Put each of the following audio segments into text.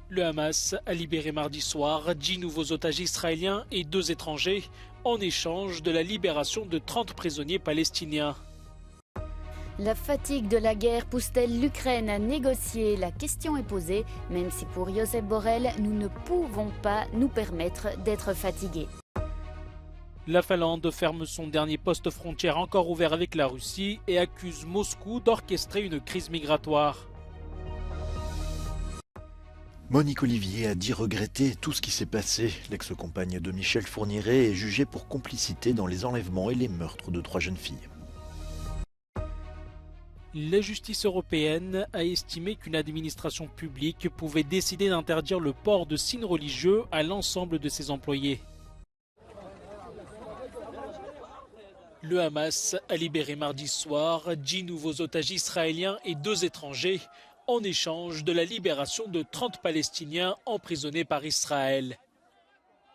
Le Hamas a libéré mardi soir 10 nouveaux otages israéliens et 2 étrangers en échange de la libération de 30 prisonniers palestiniens. La fatigue de la guerre pousse-t-elle l'Ukraine à négocier? La question est posée, même si pour Josep Borrell, nous ne pouvons pas nous permettre d'être fatigués. La Finlande ferme son dernier poste frontière encore ouvert avec la Russie et accuse Moscou d'orchestrer une crise migratoire. Monique Olivier a dit regretter tout ce qui s'est passé. L'ex-compagne de Michel Fourniret est jugée pour complicité dans les enlèvements et les meurtres de 3 jeunes filles. La justice européenne a estimé qu'une administration publique pouvait décider d'interdire le port de signes religieux à l'ensemble de ses employés. Le Hamas a libéré mardi soir 10 nouveaux otages israéliens et 2 étrangers en échange de la libération de 30 Palestiniens emprisonnés par Israël.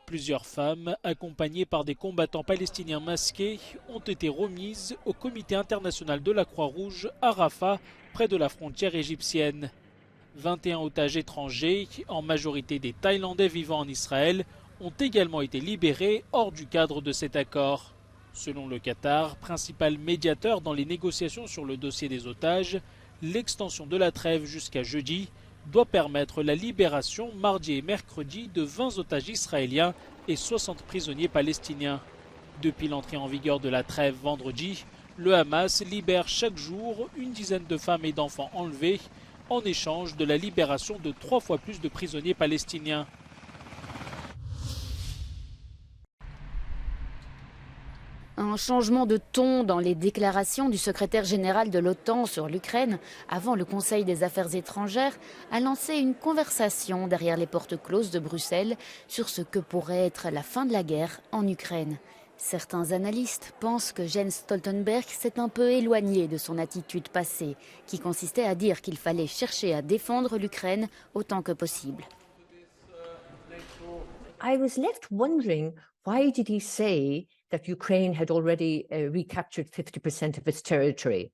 Plusieurs femmes, accompagnées par des combattants palestiniens masqués, ont été remises au Comité international de la Croix-Rouge à Rafah, près de la frontière égyptienne. 21 otages étrangers, en majorité des Thaïlandais vivant en Israël, ont également été libérés hors du cadre de cet accord. Selon le Qatar, principal médiateur dans les négociations sur le dossier des otages, l'extension de la trêve jusqu'à jeudi doit permettre la libération mardi et mercredi de 20 otages israéliens et 60 prisonniers palestiniens. Depuis l'entrée en vigueur de la trêve vendredi, le Hamas libère chaque jour une dizaine de femmes et d'enfants enlevés en échange de la libération de 3 fois plus de prisonniers palestiniens. Un changement de ton dans les déclarations du secrétaire général de l'OTAN sur l'Ukraine avant le Conseil des Affaires étrangères a lancé une conversation derrière les portes closes de Bruxelles sur ce que pourrait être la fin de la guerre en Ukraine. Certains analystes pensent que Jens Stoltenberg s'est un peu éloigné de son attitude passée, qui consistait à dire qu'il fallait chercher à défendre l'Ukraine autant que possible. I was left wondering, why did he say that Ukraine had already recaptured 50% of its territory?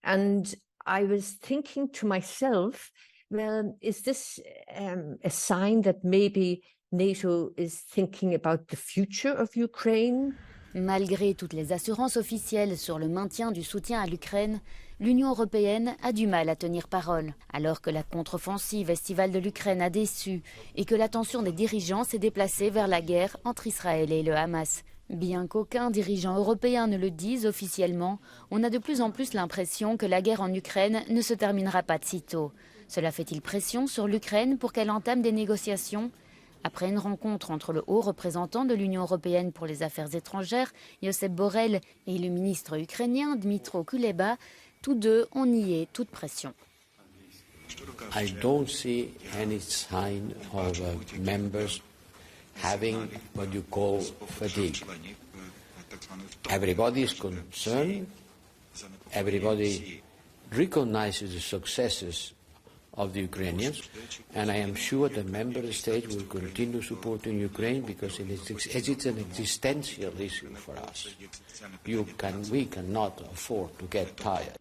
And I was thinking to myself, well, is this a sign that maybe NATO is thinking about the future of Ukraine? Malgré toutes les assurances officielles sur le maintien du soutien à l'Ukraine, l'Union européenne a du mal à tenir parole, alors que la contre-offensive estivale de l'Ukraine a déçu et que l'attention des dirigeants s'est déplacée vers la guerre entre Israël et le Hamas. Bien qu'aucun dirigeant européen ne le dise officiellement, on a de plus en plus l'impression que la guerre en Ukraine ne se terminera pas de sitôt. Cela fait-il pression sur l'Ukraine pour qu'elle entame des négociations ? Après une rencontre entre le haut représentant de l'Union européenne pour les affaires étrangères, Josep Borrell, et le ministre ukrainien Dmytro Kuleba, tous deux ont nié toute pression. I don't see any sign of members having what you call fatigue. Everybody is concerned. Everybody recognizes the successes of the Ukrainians, and I am sure the member states will continue supporting Ukraine because it's an existential issue for us. We cannot afford to get tired.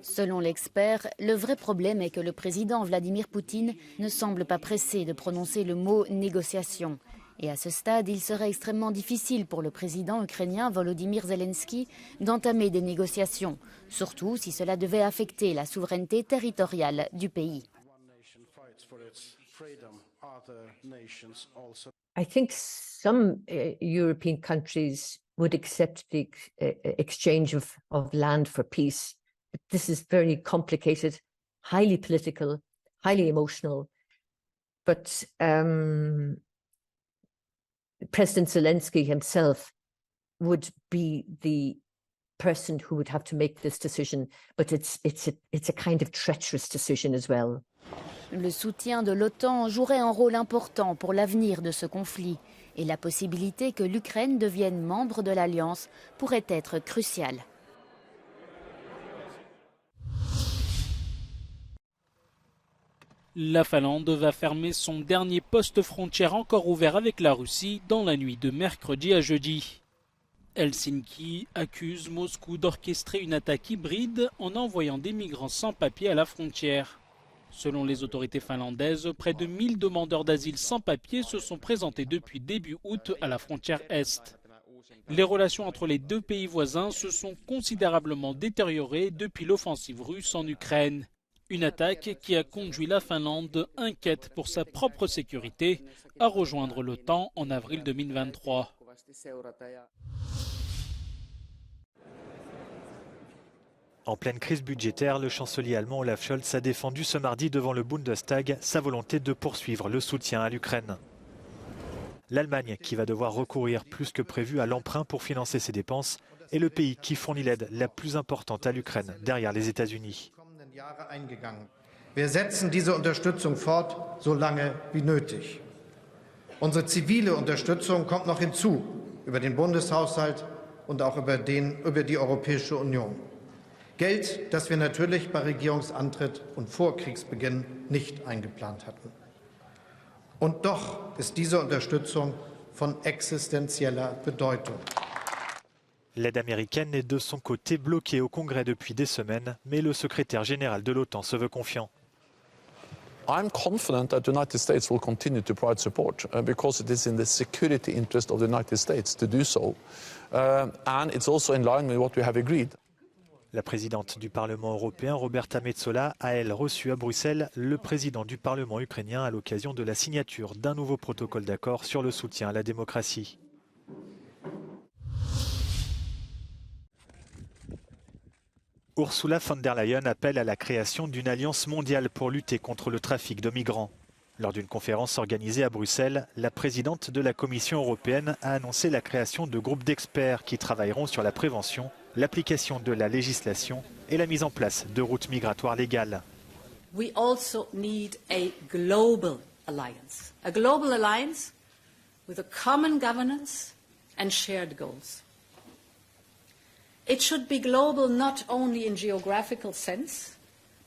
Selon l'expert, le vrai problème est que le président Vladimir Poutine ne semble pas pressé de prononcer le mot « négociation ». Et à ce stade, il serait extrêmement difficile pour le président ukrainien Volodymyr Zelensky d'entamer des négociations, surtout si cela devait affecter la souveraineté territoriale du pays. I think some European countries would accept the exchange of land for peace. But this is very complicated, highly political, highly emotional. But President Zelensky himself would be the person who would have to make this decision, but it's a kind of treacherous decision as well. Le soutien de l'OTAN jouerait un rôle important pour l'avenir de ce conflit, et la possibilité que l'Ukraine devienne membre de l'Alliance pourrait être cruciale. La Finlande va fermer son dernier poste frontière encore ouvert avec la Russie dans la nuit de mercredi à jeudi. Helsinki accuse Moscou d'orchestrer une attaque hybride en envoyant des migrants sans papier à la frontière. Selon les autorités finlandaises, près de 1000 demandeurs d'asile sans papier se sont présentés depuis début août à la frontière Est. Les relations entre les deux pays voisins se sont considérablement détériorées depuis l'offensive russe en Ukraine. Une attaque qui a conduit la Finlande, inquiète pour sa propre sécurité, à rejoindre l'OTAN en avril 2023. En pleine crise budgétaire, le chancelier allemand Olaf Scholz a défendu ce mardi devant le Bundestag sa volonté de poursuivre le soutien à l'Ukraine. L'Allemagne, qui va devoir recourir plus que prévu à l'emprunt pour financer ses dépenses, est le pays qui fournit l'aide la plus importante à l'Ukraine, derrière les États-Unis. Wir setzen diese Unterstützung fort, so lange wie nötig. Unsere zivile Unterstützung kommt noch hinzu, über den Bundeshaushalt und auch über die Europäische Union. Geld, das wir natürlich bei Regierungsantritt und vor Kriegsbeginn nicht eingeplant hatten. Und doch ist diese Unterstützung von existenzieller Bedeutung. L'aide américaine est de son côté bloquée au Congrès depuis des semaines, mais le secrétaire général de l'OTAN se veut confiant. I'm confident that the United States will continue to provide support because it is in the security interest of the United States to do so. And it's also in line with what we have agreed. La présidente du Parlement européen, Roberta Metsola, a elle reçu à Bruxelles le président du Parlement ukrainien à l'occasion de la signature d'un nouveau protocole d'accord sur le soutien à la démocratie. Ursula von der Leyen appelle à la création d'une alliance mondiale pour lutter contre le trafic de migrants. Lors d'une conférence organisée à Bruxelles, la présidente de la Commission européenne a annoncé la création de groupes d'experts qui travailleront sur la prévention, l'application de la législation et la mise en place de routes migratoires légales. We also need a global alliance with a common governance and shared goals. It should be global not only in geographical sense,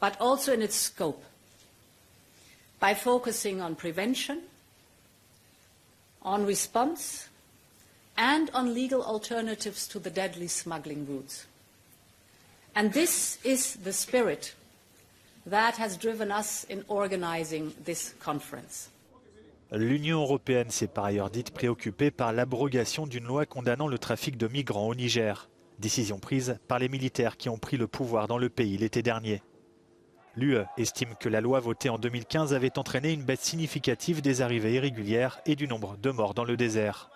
but also in its scope, by focusing on prevention, on response, and on legal alternatives to the deadly smuggling routes. And this is the spirit that has driven us in organizing this conference. L'Union européenne s'est par ailleurs dite préoccupée par l'abrogation d'une loi condamnant le trafic de migrants au Niger. Décision prise par les militaires qui ont pris le pouvoir dans le pays l'été dernier. L'UE estime que la loi votée en 2015 avait entraîné une baisse significative des arrivées irrégulières et du nombre de morts dans le désert.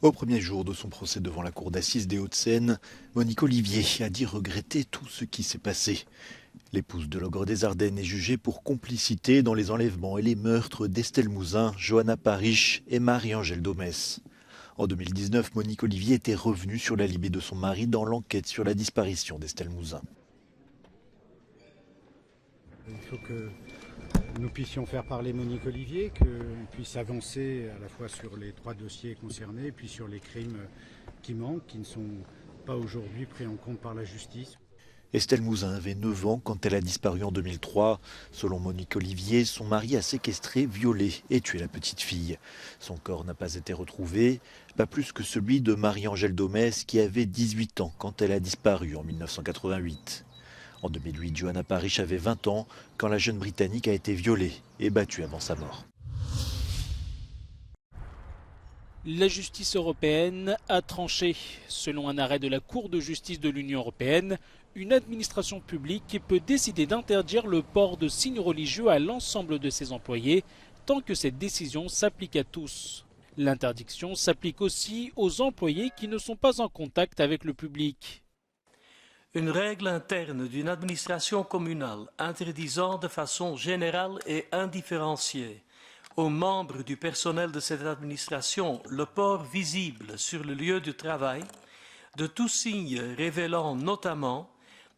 Au premier jour de son procès devant la cour d'assises des Hauts-de-Seine, Monique Olivier a dit regretter tout ce qui s'est passé. L'épouse de l'ogre des Ardennes est jugée pour complicité dans les enlèvements et les meurtres d'Estelle Mouzin, Johanna Parish et Marie-Angèle Domès. En 2019, Monique Olivier était revenue sur l'alibi de son mari dans l'enquête sur la disparition d'Estelle Mouzin. Il faut que nous puissions faire parler Monique Olivier, qu'on puisse avancer à la fois sur les 3 dossiers concernés et puis sur les crimes qui manquent, qui ne sont pas aujourd'hui pris en compte par la justice. Estelle Mouzin avait 9 ans quand elle a disparu en 2003. Selon Monique Olivier, son mari a séquestré, violé et tué la petite fille. Son corps n'a pas été retrouvé, pas plus que celui de Marie-Angèle Domès qui avait 18 ans quand elle a disparu en 1988. En 2008, Johanna Parish avait 20 ans quand la jeune Britannique a été violée et battue avant sa mort. La justice européenne a tranché. Selon un arrêt de la Cour de justice de l'Union européenne, une administration publique peut décider d'interdire le port de signes religieux à l'ensemble de ses employés, tant que cette décision s'applique à tous. L'interdiction s'applique aussi aux employés qui ne sont pas en contact avec le public. Une règle interne d'une administration communale interdisant de façon générale et indifférenciée aux membres du personnel de cette administration le port visible sur le lieu de travail de tout signe révélant notamment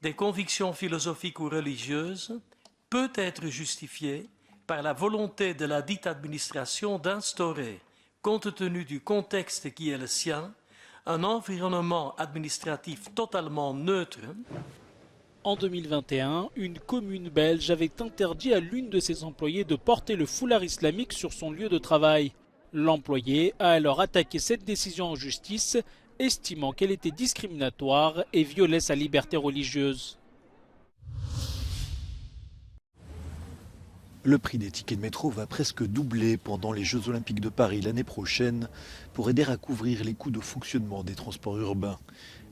des convictions philosophiques ou religieuses peut être justifiée par la volonté de la dite administration d'instaurer, compte tenu du contexte qui est le sien, un environnement administratif totalement neutre. En 2021, une commune belge avait interdit à l'une de ses employées de porter le foulard islamique sur son lieu de travail. L'employé a alors attaqué cette décision en justice, estimant qu'elle était discriminatoire et violait sa liberté religieuse. Le prix des tickets de métro va presque doubler pendant les Jeux Olympiques de Paris l'année prochaine pour aider à couvrir les coûts de fonctionnement des transports urbains.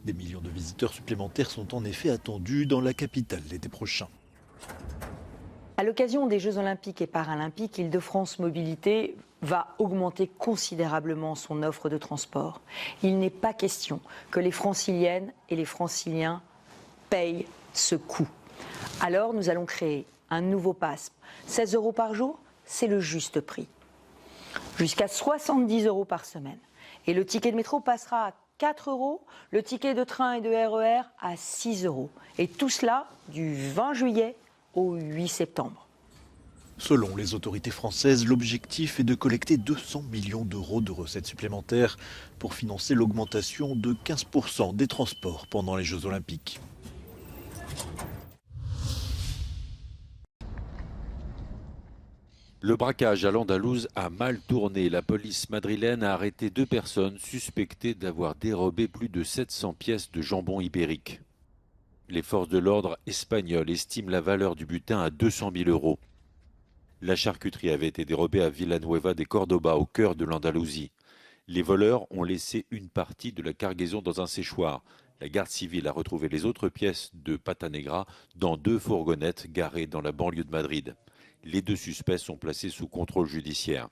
Des millions de visiteurs supplémentaires sont en effet attendus dans la capitale l'été prochain. À l'occasion des Jeux Olympiques et Paralympiques, Île-de-France Mobilité va augmenter considérablement son offre de transport. Il n'est pas question que les Franciliennes et les Franciliens payent ce coût. Alors nous allons créer un nouveau pass. 16 € par jour, c'est le juste prix. Jusqu'à 70 € par semaine. Et le ticket de métro passera à 4 €, le ticket de train et de RER à 6 €. Et tout cela du 20 juillet au 8 septembre. Selon les autorités françaises, l'objectif est de collecter 200 millions d'euros de recettes supplémentaires pour financer l'augmentation de 15% des transports pendant les Jeux Olympiques. Le braquage à l'Andalouse a mal tourné. La police madrilène a arrêté 2 personnes suspectées d'avoir dérobé plus de 700 pièces de jambon ibérique. Les forces de l'ordre espagnoles estiment la valeur du butin à 200 000 €. La charcuterie avait été dérobée à Villanueva de Córdoba, au cœur de l'Andalousie. Les voleurs ont laissé une partie de la cargaison dans un séchoir. La garde civile a retrouvé les autres pièces de pata negra dans 2 fourgonnettes garées dans la banlieue de Madrid. Les 2 suspects sont placés sous contrôle judiciaire.